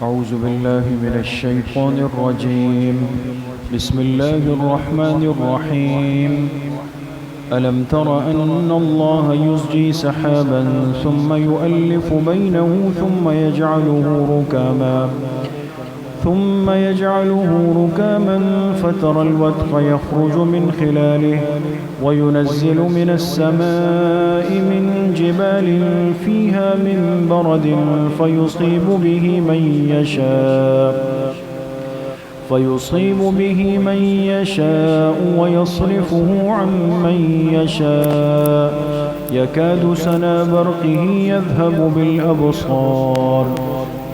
أعوذ بالله من الشيطان الرجيم. بسم الله الرحمن الرحيم. ألم تر أن الله يزجي سحابا ثم يؤلف بينه ثم يجعله ركاما فترى الودق يخرج من خلاله وينزل من السماء من جبال فيها من برد فيصيب به من يشاء ويصرفه عن من يشاء يكاد سنا برقه يذهب بالأبصار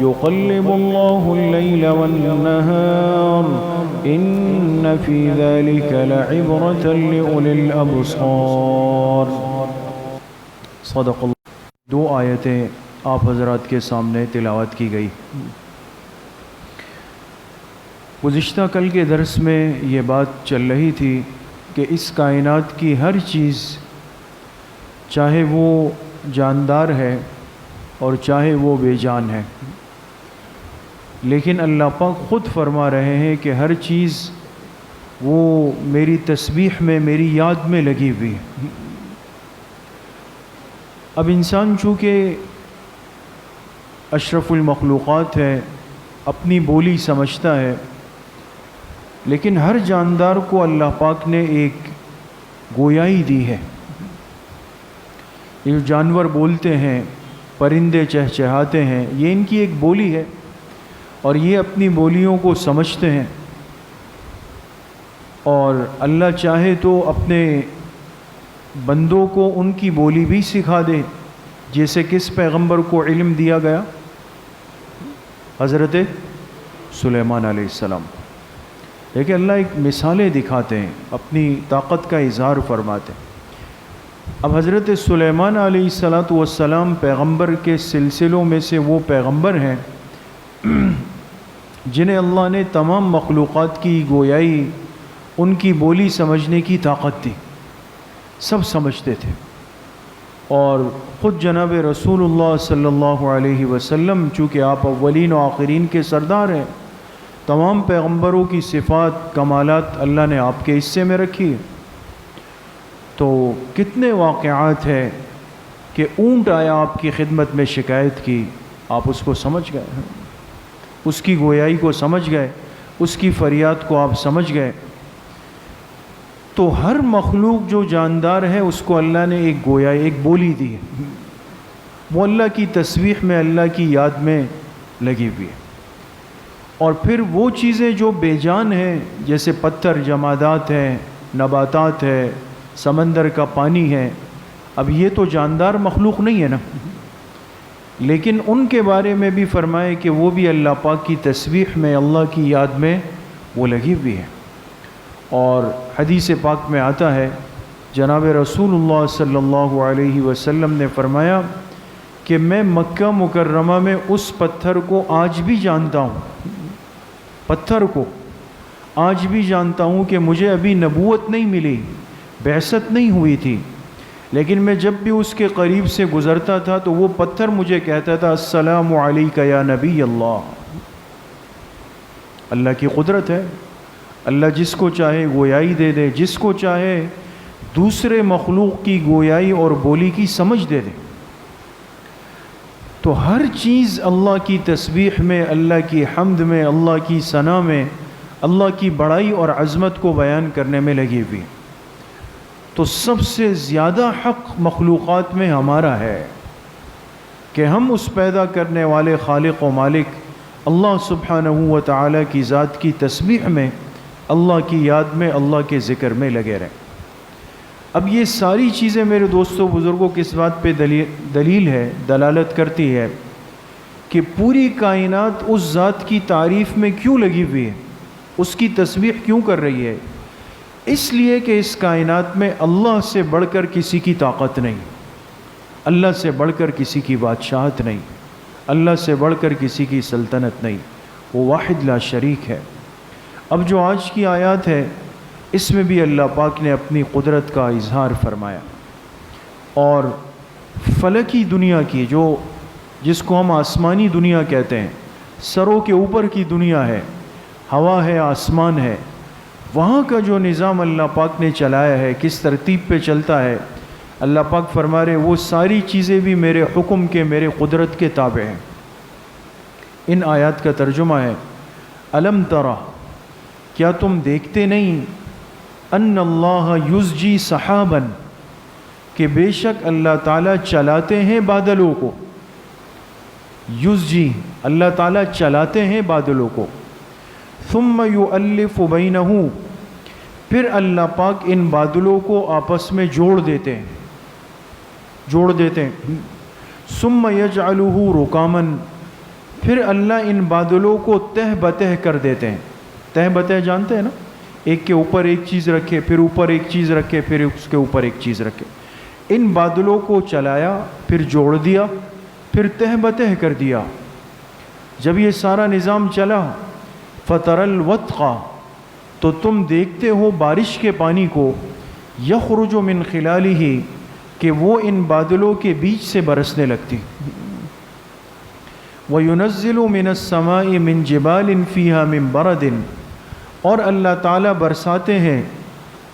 يقلب الله الليل والنهار إن في ذلك لعبرة لأولي الأبصار. صدق اللہ. دو آیتیں آپ حضرات کے سامنے تلاوت کی گئی. گزشتہ کل کے درس میں یہ بات چل رہی تھی کہ اس کائنات کی ہر چیز چاہے وہ جاندار ہے اور چاہے وہ بے جان ہے، لیکن اللہ پاک خود فرما رہے ہیں کہ ہر چیز وہ میری تسبیح میں، میری یاد میں لگی ہوئی ہے. اب انسان چونکہ اشرف المخلوقات ہے، اپنی بولی سمجھتا ہے، لیکن ہر جاندار کو اللہ پاک نے ایک گویائی دی ہے. یہ جو جانور بولتے ہیں، پرندے چہچہاتے ہیں، یہ ان کی ایک بولی ہے اور یہ اپنی بولیوں کو سمجھتے ہیں. اور اللہ چاہے تو اپنے بندوں کو ان کی بولی بھی سکھا دے، جیسے کس پیغمبر کو علم دیا گیا؟ حضرت سلیمان علیہ السلام. لیکن اللہ ایک مثالیں دکھاتے ہیں، اپنی طاقت کا اظہار فرماتے ہیں. اب حضرت سلیمان علیہ السلام پیغمبر کے سلسلوں میں سے وہ پیغمبر ہیں جنہیں اللہ نے تمام مخلوقات کی گویائی، ان کی بولی سمجھنے کی طاقت دی. سب سمجھتے تھے. اور خود جناب رسول اللہ صلی اللہ علیہ وسلم، چونکہ آپ اولین و آخرین کے سردار ہیں، تمام پیغمبروں کی صفات، کمالات اللہ نے آپ کے حصے میں رکھی ہے. تو کتنے واقعات ہیں کہ اونٹ آیا آپ کی خدمت میں شکایت کی، آپ اس کو سمجھ گئے، اس کی گویائی کو سمجھ گئے، اس کی فریاد کو آپ سمجھ گئے. تو ہر مخلوق جو جاندار ہے اس کو اللہ نے ایک گویائی، ایک بولی دی ہے. وہ اللہ کی تسبیح میں، اللہ کی یاد میں لگی ہوئی ہے. اور پھر وہ چیزیں جو بے جان ہیں، جیسے پتھر، جمادات ہیں، نباتات ہے، سمندر کا پانی ہے، اب یہ تو جاندار مخلوق نہیں ہے نا، لیکن ان کے بارے میں بھی فرمائے کہ وہ بھی اللہ پاک کی تسبیح میں، اللہ کی یاد میں وہ لگی ہوئی ہے. اور حدیث پاک میں آتا ہے، جناب رسول اللہ صلی اللہ علیہ وسلم نے فرمایا کہ میں مکہ مکرمہ میں اس پتھر کو آج بھی جانتا ہوں، پتھر کو آج بھی جانتا ہوں کہ مجھے ابھی نبوت نہیں ملی، بعثت نہیں ہوئی تھی، لیکن میں جب بھی اس کے قریب سے گزرتا تھا تو وہ پتھر مجھے کہتا تھا السلام علیک یا نبی اللہ. اللہ کی قدرت ہے، اللہ جس کو چاہے گویائی دے دے، جس کو چاہے دوسرے مخلوق کی گویائی اور بولی کی سمجھ دے دے. تو ہر چیز اللہ کی تسبیح میں، اللہ کی حمد میں، اللہ کی ثنا میں، اللہ کی بڑائی اور عظمت کو بیان کرنے میں لگی ہوئی. تو سب سے زیادہ حق مخلوقات میں ہمارا ہے کہ ہم اس پیدا کرنے والے خالق و مالک اللہ سبحانہ و تعالی کی ذات کی تسبیح میں، اللہ کی یاد میں، اللہ کے ذکر میں لگے رہیں. اب یہ ساری چیزیں میرے دوستوں بزرگوں کس بات پہ دلیل ہے، دلالت کرتی ہے کہ پوری کائنات اس ذات کی تعریف میں کیوں لگی ہوئی ہے، اس کی تسبیح کیوں کر رہی ہے؟ اس لیے کہ اس کائنات میں اللہ سے بڑھ کر کسی کی طاقت نہیں، اللہ سے بڑھ کر کسی کی بادشاہت نہیں، اللہ سے بڑھ کر کسی کی سلطنت نہیں. وہ واحد لا شریک ہے. اب جو آج کی آیات ہے اس میں بھی اللہ پاک نے اپنی قدرت کا اظہار فرمایا. اور فلکی دنیا کی، جس کو ہم آسمانی دنیا کہتے ہیں، سروں کے اوپر کی دنیا ہے، ہوا ہے، آسمان ہے، وہاں کا جو نظام اللہ پاک نے چلایا ہے، کس ترتیب پہ چلتا ہے، اللہ پاک فرما رہے وہ ساری چیزیں بھی میرے حکم کے، میرے قدرت کے تابع ہیں۔ ان آیات کا ترجمہ ہے الم ترى، کیا تم دیکھتے نہیں، ان اللہ یزجی سحابا، کہ بے شک اللہ تعالیٰ چلاتے ہیں بادلوں کو، یزجی اللہ تعالیٰ چلاتے ہیں بادلوں کو، ثم یؤلف بینہ، پھر اللہ پاک ان بادلوں کو آپس میں جوڑ دیتے ہیں، ثم یجعلہ رکاما، پھر اللہ ان بادلوں کو تہ بتہ کر دیتے ہیں۔ تہ بتہ جانتے ہیں نا، ایک کے اوپر ایک چیز رکھے، پھر اوپر ایک چیز رکھے، پھر اس کے اوپر ایک چیز رکھے۔ ان بادلوں کو چلایا، پھر جوڑ دیا، پھر تہ بتہ کر دیا۔ جب یہ سارا نظام چلا، فَتَرَى الْوَدْقَ، تو تم دیکھتے ہو بارش کے پانی کو، يَخْرُجُ مِنْ خِلَالِهِ، کہ وہ ان بادلوں کے بیچ سے برسنے لگتی۔ وَيُنَزِّلُ مِنَ السَّمَاءِ مِنْ جِبَالٍ فِيهَا مِنْ بَرَدٍ، اور اللہ تعالیٰ برساتے ہیں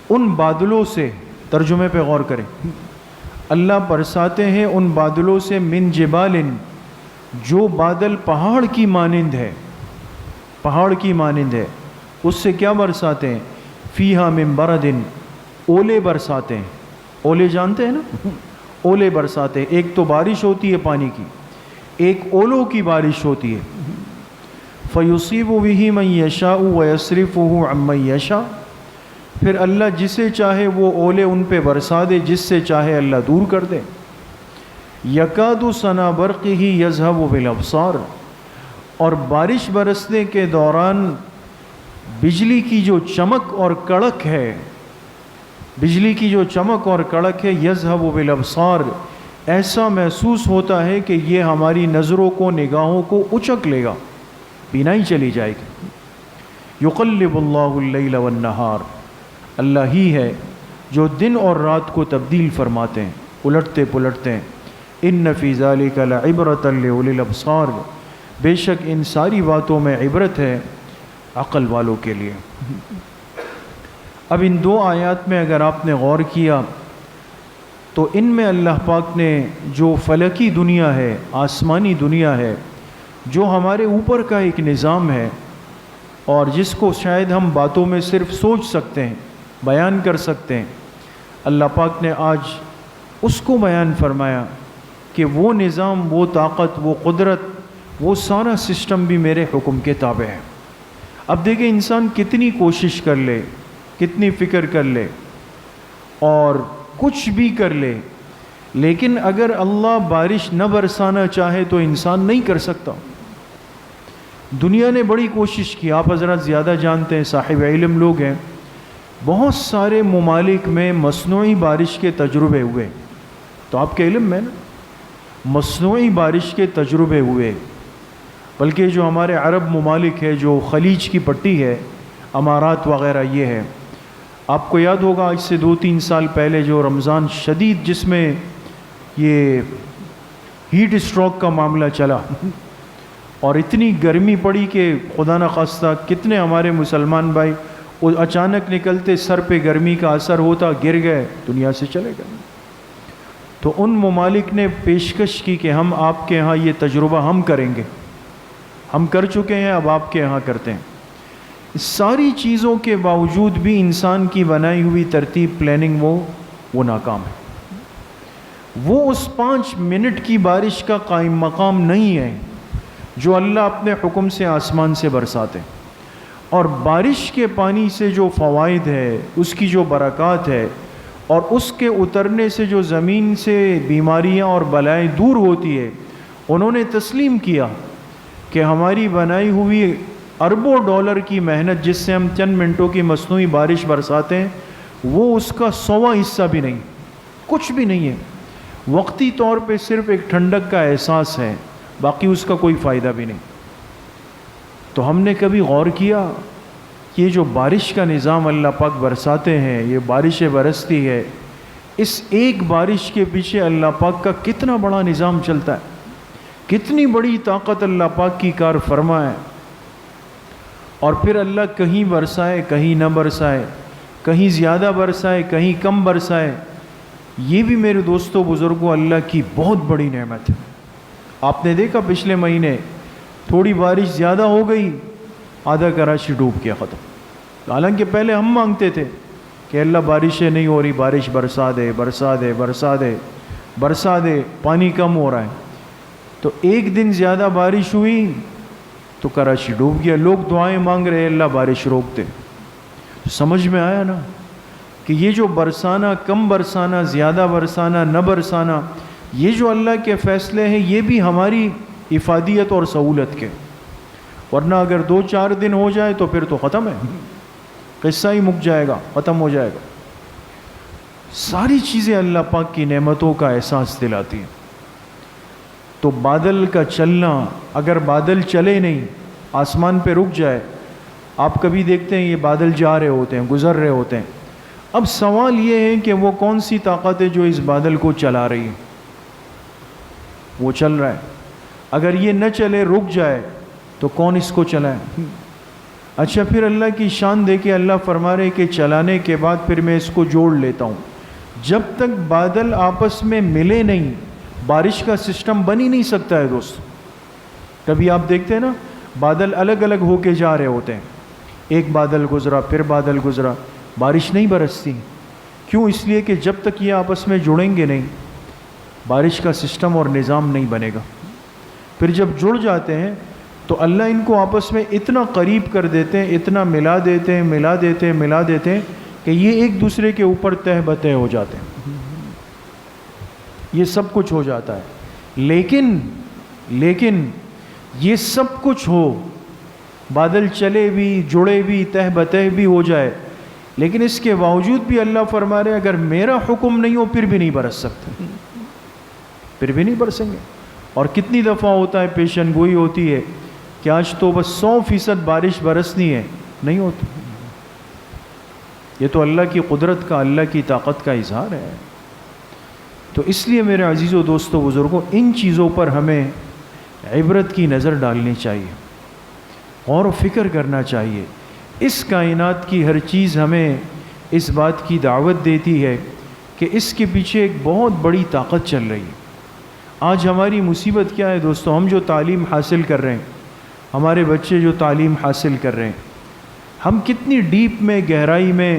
ان بادلوں سے، ترجمے پہ غور کریں، اللہ برساتے ہیں ان بادلوں سے، من جبال، جو بادل پہاڑ کی مانند ہے، پہاڑ کی مانند ہے، اس سے کیا برساتے ہیں، فیہا من برد، اولے برساتے ہیں۔ اولے جانتے ہیں نا، اولے برساتے ہیں۔ ایک تو بارش ہوتی ہے پانی کی، ایک اولوں کی بارش ہوتی ہے۔ فیصیب بہ من یشاء ویصرفہ عن من یشاء، پھر اللہ جسے چاہے وہ اولے ان پہ برسا دے، جس سے چاہے اللہ دور کر دے۔ یکاد سنا برقہ یذہب بالابصار، اور بارش برسنے کے دوران بجلی کی جو چمک اور کڑک ہے، بجلی کی جو چمک اور کڑک ہے، یذہب بالابصار، ایسا محسوس ہوتا ہے کہ یہ ہماری نظروں کو، نگاہوں کو اچک لے گا، بینائی چلی جائے گی۔ یقلب اللہ اللیل والنہار، اللہ ہی ہے جو دن اور رات کو تبدیل فرماتے ہیں، الٹتے پلٹتے ہیں۔ ان فی ذلک لعبرۃ لأولی الابصار، بے شک ان ساری باتوں میں عبرت ہے عقل والوں کے لیے۔ اب ان دو آیات میں اگر آپ نے غور کیا تو ان میں اللہ پاک نے جو فلکی دنیا ہے، آسمانی دنیا ہے، جو ہمارے اوپر کا ایک نظام ہے، اور جس کو شاید ہم باتوں میں صرف سوچ سکتے ہیں، بیان کر سکتے ہیں، اللہ پاک نے آج اس کو بیان فرمایا کہ وہ نظام، وہ طاقت، وہ قدرت، وہ سارا سسٹم بھی میرے حکم کے تابع ہے۔ اب دیکھیں انسان کتنی کوشش کر لے، کتنی فکر کر لے اور کچھ بھی کر لے، لیکن اگر اللہ بارش نہ برسانا چاہے تو انسان نہیں کر سکتا۔ دنیا نے بڑی کوشش کی، آپ حضرات زیادہ جانتے ہیں، صاحب علم لوگ ہیں، بہت سارے ممالک میں مصنوعی بارش کے تجربے ہوئے، تو آپ کے علم میں نا مصنوعی بارش کے تجربے ہوئے، بلکہ جو ہمارے عرب ممالک ہے، جو خلیج کی پٹی ہے، امارات وغیرہ، یہ ہے، آپ کو یاد ہوگا آج سے 2-3 سال پہلے جو رمضان شدید، جس میں یہ ہیٹ اسٹروک کا معاملہ چلا اور اتنی گرمی پڑی کہ خدا نخواستہ کتنے ہمارے مسلمان بھائی اچانک نکلتے، سر پہ گرمی کا اثر ہوتا، گر گئے، دنیا سے چلے گئے۔ تو ان ممالک نے پیشکش کی کہ ہم آپ کے ہاں یہ تجربہ ہم کریں گے، ہم کر چکے ہیں، اب آپ کے ہاں کرتے ہیں۔ ساری چیزوں کے باوجود بھی انسان کی بنائی ہوئی ترتیب، پلاننگ، وہ ناکام ہے۔ وہ اس 5 منٹ کی بارش کا قائم مقام نہیں ہے جو اللہ اپنے حکم سے آسمان سے برساتے، اور بارش کے پانی سے جو فوائد ہے، اس کی جو برکات ہے، اور اس کے اترنے سے جو زمین سے بیماریاں اور بلائیں دور ہوتی ہے، انہوں نے تسلیم کیا کہ ہماری بنائی ہوئی اربوں ڈالر کی محنت، جس سے ہم چند منٹوں کی مصنوعی بارش برساتے ہیں، وہ اس کا 100واں حصہ بھی نہیں، کچھ بھی نہیں ہے، وقتی طور پہ صرف ایک ٹھنڈک کا احساس ہے، باقی اس کا کوئی فائدہ بھی نہیں۔ تو ہم نے کبھی غور کیا یہ جو بارش کا نظام اللہ پاک برساتے ہیں، یہ بارشیں برستی ہے، اس ایک بارش کے پیچھے اللہ پاک کا کتنا بڑا نظام چلتا ہے، کتنی بڑی طاقت اللہ پاک کی کار فرما ہے. اور پھر اللہ کہیں برسائے کہیں نہ برسائے، کہیں زیادہ برسائے کہیں کم برسائے. یہ بھی میرے دوستوں بزرگوں اللہ کی بہت بڑی نعمت ہے. آپ نے دیکھا پچھلے مہینے تھوڑی بارش زیادہ ہو گئی، آدھا کراچی ڈوب گیا، ختم. حالانکہ پہلے ہم مانگتے تھے کہ اللہ بارشیں نہیں ہو رہی، بارش برسا دے برسا دے برسا دے برسا دے، پانی کم ہو رہا ہے. تو ایک دن زیادہ بارش ہوئی تو کراچی ڈوب گیا. لوگ دعائیں مانگ رہے اللہ بارش روک دے. سمجھ میں آیا نا کہ یہ جو برسانا، کم برسانا، زیادہ برسانا، نہ برسانا، یہ جو اللہ کے فیصلے ہیں یہ بھی ہماری افادیت اور سہولت کے. ورنہ اگر 2-4 دن ہو جائے تو پھر تو ختم ہے، قصہ ہی مک جائے گا، ختم ہو جائے گا. ساری چیزیں اللہ پاک کی نعمتوں کا احساس دلاتی ہیں. تو بادل کا چلنا، اگر بادل چلے نہیں، آسمان پہ رک جائے، آپ کبھی دیکھتے ہیں یہ بادل جا رہے ہوتے ہیں، گزر رہے ہوتے ہیں. اب سوال یہ ہے کہ وہ کون سی طاقت ہے جو اس بادل کو چلا رہی ہے؟ وہ چل رہا ہے. اگر یہ نہ چلے، رک جائے، تو کون اس کو چلائے؟ اچھا، پھر اللہ کی شان دیکھے، اللہ فرما رہے کہ چلانے کے بعد پھر میں اس کو جوڑ لیتا ہوں. جب تک بادل آپس میں ملے نہیں، بارش کا سسٹم بن ہی نہیں سکتا ہے دوست. کبھی آپ دیکھتے ہیں نا بادل الگ الگ ہو کے جا رہے ہوتے ہیں، ایک بادل گزرا پھر بادل گزرا، بارش نہیں برستی. کیوں؟ اس لیے کہ جب تک یہ آپس میں جڑیں گے نہیں، بارش کا سسٹم اور نظام نہیں بنے گا. پھر جب جڑ جاتے ہیں تو اللہ ان کو آپس میں اتنا قریب کر دیتے ہیں، اتنا ملا دیتے ہیں، ملا دیتے ہیں، ملا دیتے ہیں کہ یہ ایک دوسرے کے اوپر تہ بتہ ہو جاتے ہیں. یہ سب کچھ ہو جاتا ہے. لیکن یہ سب کچھ ہو، بادل چلے بھی، جڑے بھی، تہ بتہ بھی ہو جائے، لیکن اس کے باوجود بھی اللہ فرما رہے اگر میرا حکم نہیں ہو پھر بھی نہیں برس سکتے، پھر بھی نہیں برسیں گے. اور کتنی دفعہ ہوتا ہے، پیشن گوئی ہوتی ہے کہ آج تو بس 100% بارش برسنی ہے، نہیں ہوتی. یہ تو اللہ کی قدرت کا، اللہ کی طاقت کا اظہار ہے. تو اس لیے میرے عزیز و دوستو بزرگوں، ان چیزوں پر ہمیں عبرت کی نظر ڈالنی چاہیے، غور و فکر کرنا چاہیے. اس کائنات کی ہر چیز ہمیں اس بات کی دعوت دیتی ہے کہ اس کے پیچھے ایک بہت بڑی طاقت چل رہی ہے. آج ہماری مصیبت کیا ہے دوستو؟ ہم جو تعلیم حاصل کر رہے ہیں، ہمارے بچے جو تعلیم حاصل کر رہے ہیں، ہم کتنی ڈیپ میں، گہرائی میں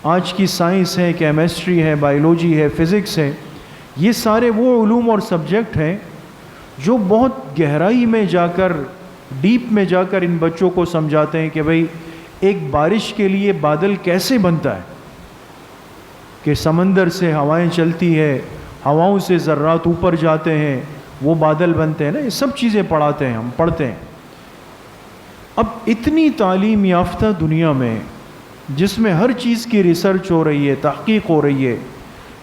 آج کی سائنس ہے، کیمسٹری ہے، بائیولوجی ہے، فزکس ہے، یہ سارے وہ علوم اور سبجیکٹ ہیں جو بہت گہرائی میں جا کر، ڈیپ میں جا کر ان بچوں کو سمجھاتے ہیں کہ بھئی ایک بارش کے لیے بادل کیسے بنتا ہے، کہ سمندر سے ہوائیں چلتی ہے، ہواؤں سے ذرات اوپر جاتے ہیں، وہ بادل بنتے ہیں نا. یہ سب چیزیں پڑھاتے ہیں، ہم پڑھتے ہیں. اب اتنی تعلیم یافتہ دنیا میں جس میں ہر چیز کی ریسرچ ہو رہی ہے، تحقیق ہو رہی ہے،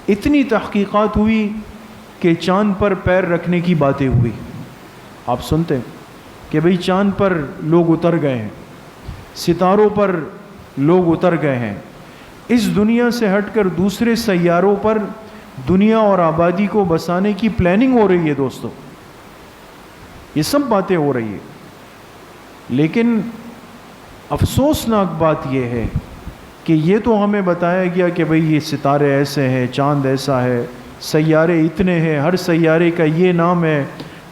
اتنی تحقیقات ہوئی کہ چاند پر پیر رکھنے کی باتیں ہوئی. آپ سنتے ہیں کہ بھئی چاند پر لوگ اتر گئے ہیں، ستاروں پر لوگ اتر گئے ہیں، اس دنیا سے ہٹ کر دوسرے سیاروں پر دنیا اور آبادی کو بسانے کی پلاننگ ہو رہی ہے دوستو. یہ سب باتیں ہو رہی ہے. لیکن افسوسناک بات یہ ہے کہ یہ تو ہمیں بتایا گیا کہ بھئی یہ ستارے ایسے ہیں، چاند ایسا ہے، سیارے اتنے ہیں، ہر سیارے کا یہ نام ہے،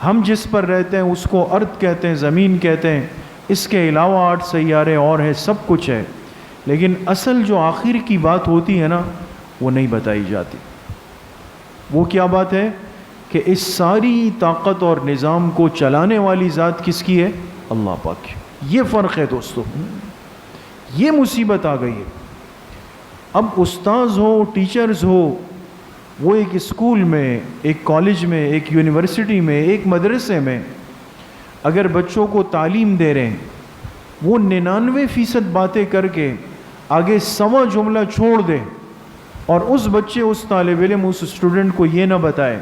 ہم جس پر رہتے ہیں اس کو ارض کہتے ہیں، زمین کہتے ہیں، اس کے علاوہ 8 سیارے اور ہیں، سب کچھ ہے. لیکن اصل جو آخر کی بات ہوتی ہے نا، وہ نہیں بتائی جاتی. وہ کیا بات ہے کہ اس ساری طاقت اور نظام کو چلانے والی ذات کس کی ہے؟ اللہ پاک کی. یہ فرق ہے دوستو. یہ مصیبت آ گئی ہے. اب استاذ ہو، ٹیچرز ہو، وہ ایک اسکول میں، ایک کالج میں، ایک یونیورسٹی میں، ایک مدرسے میں اگر بچوں کو تعلیم دے رہے ہیں، وہ 99% باتیں کر کے آگے 100 جملہ چھوڑ دے اور اس بچے، اس طالب علم، اس اسٹوڈنٹ کو یہ نہ بتائے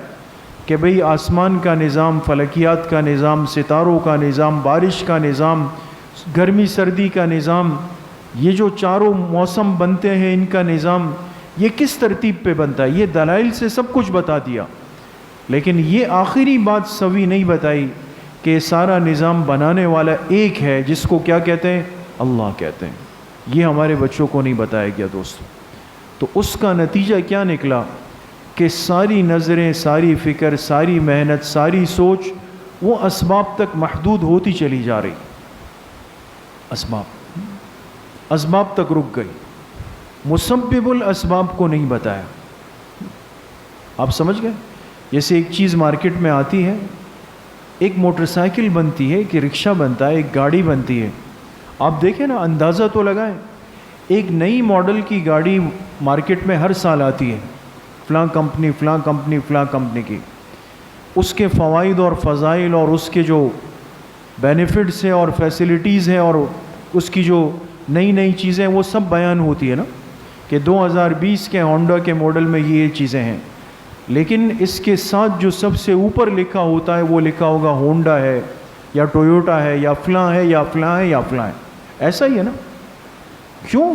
کہ بھئی آسمان کا نظام، فلکیات کا نظام، ستاروں کا نظام، بارش کا نظام، گرمی سردی کا نظام، یہ جو چاروں موسم بنتے ہیں ان کا نظام، یہ کس ترتیب پہ بنتا ہے. یہ دلائل سے سب کچھ بتا دیا، لیکن یہ آخری بات سوی نہیں بتائی کہ سارا نظام بنانے والا ایک ہے، جس کو کیا کہتے ہیں؟ اللہ کہتے ہیں۔ یہ ہمارے بچوں کو نہیں بتایا گیا دوستو۔ تو اس کا نتیجہ کیا نکلا کہ ساری نظریں، ساری فکر، ساری محنت، ساری سوچ وہ اسباب تک محدود ہوتی چلی جا رہی، اسباب تک رک گئی، مسبب الاسباب کو نہیں بتایا۔ آپ سمجھ گئے؟ جیسے ایک چیز مارکیٹ میں آتی ہے، ایک موٹر سائیکل بنتی ہے، ایک رکشہ بنتا ہے، ایک گاڑی بنتی ہے، آپ دیکھیں نا، اندازہ تو لگائیں، ایک نئی ماڈل کی گاڑی مارکیٹ میں ہر سال آتی ہے، فلاں کمپنی فلاں کمپنی فلاں کمپنی کی، اس کے فوائد اور فضائل اور اس کے جو بینیفٹس ہیں اور فیسلٹیز ہیں اور اس کی جو نئی نئی چیزیں وہ سب بیان ہوتی ہے نا، کہ 2020 کے ہونڈا کے ماڈل میں یہ چیزیں ہیں، لیکن اس کے ساتھ جو سب سے اوپر لکھا ہوتا ہے وہ لکھا ہوگا ہونڈا ہے یا ٹویوٹا ہے یا فلاں ہے یا فلاں ہے یا فلاں ہے۔ ایسا ہی ہے نا؟ کیوں؟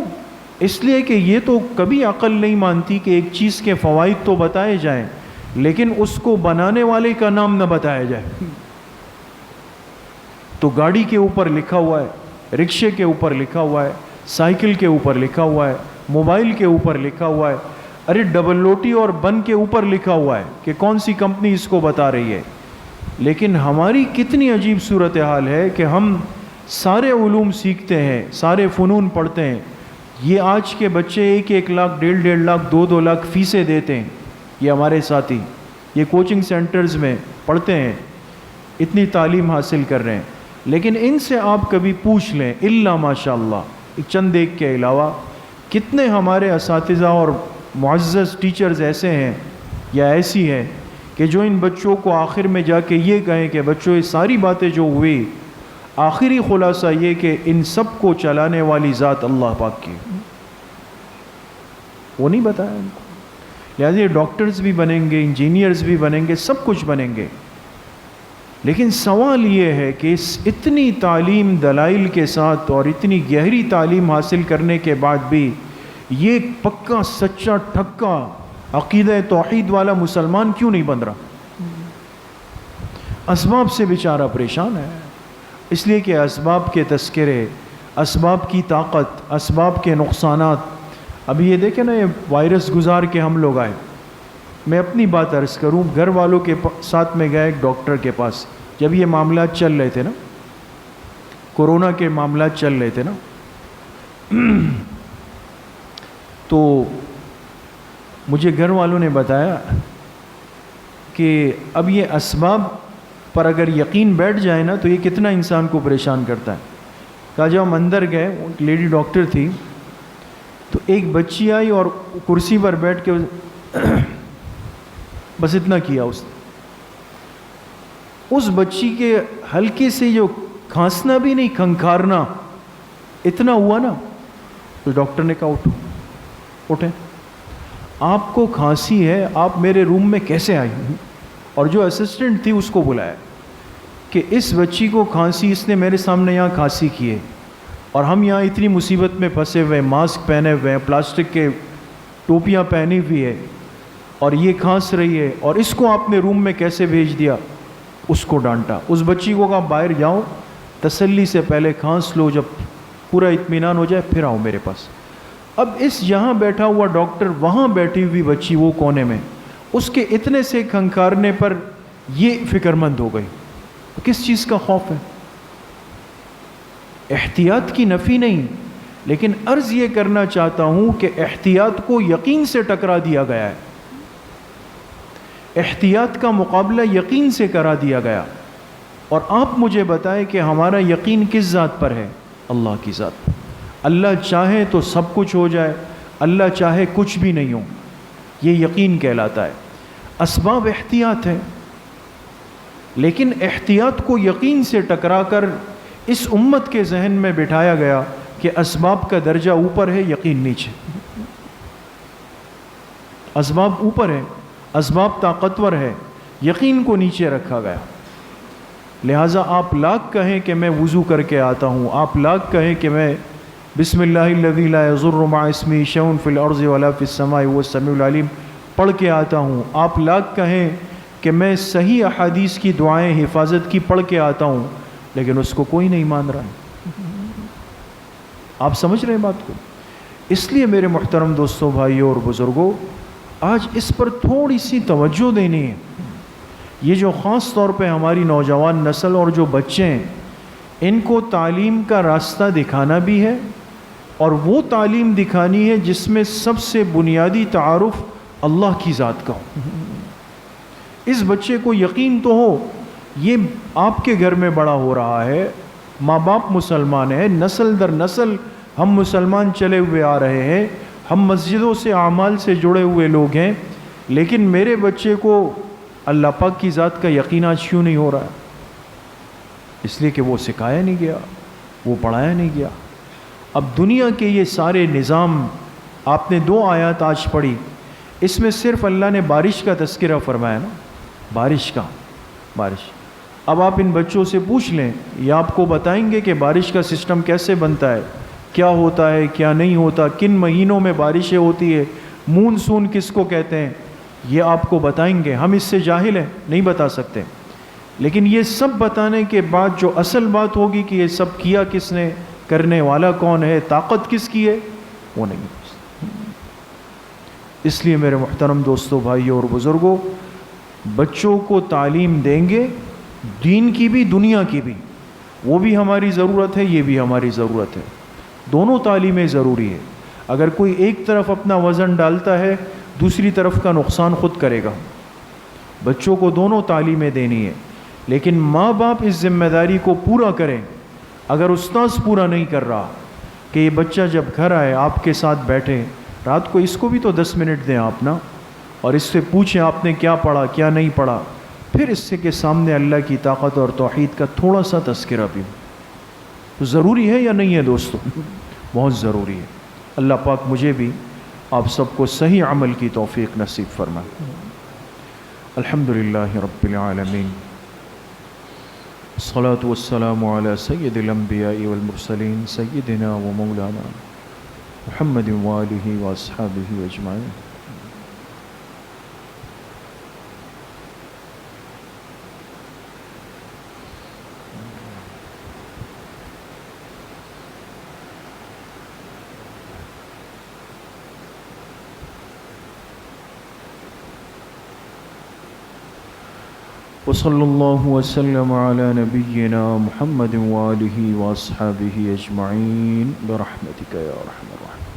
اس لیے کہ یہ تو کبھی عقل نہیں مانتی کہ ایک چیز کے فوائد تو بتائے جائیں لیکن اس کو بنانے والے کا نام نہ بتایا جائے۔ تو گاڑی کے اوپر لکھا ہوا ہے، رکشے کے اوپر لکھا ہوا ہے، سائیکل کے اوپر لکھا ہوا ہے، موبائل کے اوپر لکھا ہوا ہے، ارے ڈبل روٹی اور بن کے اوپر لکھا ہوا ہے کہ کون سی کمپنی اس کو بتا رہی ہے۔ لیکن ہماری کتنی عجیب صورتحال ہے کہ ہم سارے علوم سیکھتے ہیں، سارے فنون پڑھتے ہیں، یہ آج کے بچے 1 لاکھ 1.5 لاکھ 2 لاکھ فیسیں دیتے ہیں، یہ ہمارے ساتھی یہ کوچنگ سینٹرز میں پڑھتے ہیں، اتنی تعلیم حاصل کر رہے ہیں، لیکن ان سے آپ کبھی پوچھ لیں الا ماشاء اللہ چند ایک کے علاوہ کتنے ہمارے اساتذہ اور معزز ٹیچرز ایسے ہیں یا ایسی ہیں کہ جو ان بچوں کو آخر میں جا کے یہ کہیں کہ بچوں یہ ساری باتیں جو ہوئی، آخری خلاصہ یہ کہ ان سب کو چلانے والی ذات اللہ پاک کی، وہ نہیں بتایا ان کو۔ لہٰذا یہ ڈاکٹرز بھی بنیں گے، انجینئرز بھی بنیں گے، سب کچھ بنیں گے، لیکن سوال یہ ہے کہ اس اتنی تعلیم دلائل کے ساتھ اور اتنی گہری تعلیم حاصل کرنے کے بعد بھی یہ پکا سچا ٹھکا عقیدہ توحید والا مسلمان کیوں نہیں بن رہا؟ اسباب سے بیچارہ پریشان ہے، اس لیے کہ اسباب کے تذکرے، اسباب کی طاقت، اسباب کے نقصانات۔ ابھی یہ دیکھیں نا، یہ وائرس گزار کے ہم لوگ آئے، میں اپنی بات عرض کروں، گھر والوں کے ساتھ میں گیا ایک ڈاکٹر کے پاس، جب یہ معاملات چل رہے تھے نا، کورونا کے معاملات چل رہے تھے نا، تو مجھے گھر والوں نے بتایا کہ اب یہ اسباب پر اگر یقین بیٹھ جائے نا تو یہ کتنا انسان کو پریشان کرتا ہے۔ کہا جب ہم اندر گئے، ایک لیڈی ڈاکٹر تھی، تو ایک بچی آئی اور کرسی پر بیٹھ کے بس اتنا کیا اس بچی کے ہلکے سے جو کھانسنا بھی نہیں، کھنکھارنا اتنا ہوا نا، تو ڈاکٹر نے کہا اٹھو، اٹھیں، آپ کو کھانسی ہے، آپ میرے روم میں کیسے آئی؟ اور جو اسسٹنٹ تھی اس کو بلایا کہ اس بچی کو کھانسی، اس نے میرے سامنے یہاں کھانسی کی ہے اور ہم یہاں اتنی مصیبت میں پھنسے ہوئے، ماسک پہنے ہوئے ہیں، پلاسٹک کے ٹوپیاں پہنی ہوئی ہے اور یہ کھانس رہی ہے، اور اس کو آپ نے روم میں کیسے بھیج دیا؟ اس کو ڈانٹا، اس بچی کو کہا باہر جاؤ، تسلی سے پہلے کھانس لو، جب پورا اطمینان ہو جائے پھر آؤ میرے پاس۔ اب اس یہاں بیٹھا ہوا ڈاکٹر، وہاں بیٹھی ہوئی بچی وہ کونے میں، اس کے اتنے سے کھنکارنے پر یہ فکر مند ہو گئی۔ کس چیز کا خوف ہے؟ احتیاط کی نفی نہیں، لیکن عرض یہ کرنا چاہتا ہوں کہ احتیاط کو یقین سے ٹکرا دیا گیا ہے، احتیاط کا مقابلہ یقین سے کرا دیا گیا۔ اور آپ مجھے بتائیں کہ ہمارا یقین کس ذات پر ہے؟ اللہ کی ذات پر۔ اللہ چاہے تو سب کچھ ہو جائے، اللہ چاہے کچھ بھی نہیں ہو، یہ یقین کہلاتا ہے۔ اسباب احتیاط ہے، لیکن احتیاط کو یقین سے ٹکرا کر اس امت کے ذہن میں بٹھایا گیا کہ اسباب کا درجہ اوپر ہے، یقین نیچے۔ اسباب اوپر ہے، اسباب طاقتور ہے، یقین کو نیچے رکھا گیا۔ لہٰذا آپ لاکھ کہیں کہ میں وضو کر کے آتا ہوں، آپ لاکھ کہیں کہ میں بسم اللہ الذی لا یضر مع اسمہ شیء فی الارض ولا فی السماء وهو السمیع العلیم پڑھ کے آتا ہوں، آپ لاکھ کہیں کہ میں صحیح احادیث کی دعائیں حفاظت کی پڑھ کے آتا ہوں لیکن اس کو کوئی نہیں مان رہا ہے. آپ سمجھ رہے ہیں بات کو؟ اس لیے میرے محترم دوستوں، بھائیوں اور بزرگوں، آج اس پر تھوڑی سی توجہ دینی ہے. یہ جو خاص طور پہ ہماری نوجوان نسل اور جو بچے ہیں، ان کو تعلیم کا راستہ دکھانا بھی ہے، اور وہ تعلیم دکھانی ہے جس میں سب سے بنیادی تعارف اللہ کی ذات کا ہو. اس بچے کو یقین تو ہو یہ آپ کے گھر میں بڑا ہو رہا ہے، ماں باپ مسلمان ہیں، نسل در نسل ہم مسلمان چلے ہوئے آ رہے ہیں، ہم مسجدوں سے اعمال سے جڑے ہوئے لوگ ہیں، لیکن میرے بچے کو اللہ پاک کی ذات کا یقین آج کیوں نہیں ہو رہا ہے؟ اس لیے کہ وہ سکھایا نہیں گیا، وہ پڑھایا نہیں گیا. اب دنیا کے یہ سارے نظام، آپ نے 2 آیات آج پڑھی، اس میں صرف اللہ نے بارش کا تذکرہ فرمایا نا، بارش. اب آپ ان بچوں سے پوچھ لیں، یہ آپ کو بتائیں گے کہ بارش کا سسٹم کیسے بنتا ہے، کیا ہوتا ہے کیا نہیں ہوتا، کن مہینوں میں بارشیں ہوتی ہے، مونسون کس کو کہتے ہیں، یہ آپ کو بتائیں گے. ہم اس سے جاہل ہیں، نہیں بتا سکتے. لیکن یہ سب بتانے کے بعد جو اصل بات ہوگی کہ یہ سب کیا کس نے، کرنے والا کون ہے، طاقت کس کی ہے، وہ نہیں. اس لیے میرے محترم دوستوں، بھائیوں اور بزرگوں، بچوں کو تعلیم دیں گے، دین کی بھی دنیا کی بھی، وہ بھی ہماری ضرورت ہے، یہ بھی ہماری ضرورت ہے. دونوں تعلیمیں ضروری ہے. اگر کوئی ایک طرف اپنا وزن ڈالتا ہے، دوسری طرف کا نقصان خود کرے گا. بچوں کو دونوں تعلیمیں دینی ہے، لیکن ماں باپ اس ذمہ داری کو پورا کریں. اگر استاذ پورا نہیں کر رہا کہ یہ بچہ جب گھر آئے آپ کے ساتھ بیٹھے، رات کو اس کو بھی تو 10 منٹ دیں آپ نا، اور اس سے پوچھیں آپ نے کیا پڑھا کیا نہیں پڑھا، پھر اس سے کے سامنے اللہ کی طاقت اور توحید کا تھوڑا سا تذکرہ بھی ہو. تو ضروری ہے یا نہیں ہے دوستو؟ بہت ضروری ہے. اللہ پاک مجھے بھی آپ سب کو صحیح عمل کی توفیق نصیب فرمائے. الحمدللہ رب العالمین، الصلاة والسلام علی سید الانبیاء والمرسلین سیدنا و مولانا محمد وآلہ واصحابہ اجمعین. وصلی اللہ وسلم علی نبینا محمد وآلہ واصحابہ اجمعین برحمتک یا ارحم الراحمین.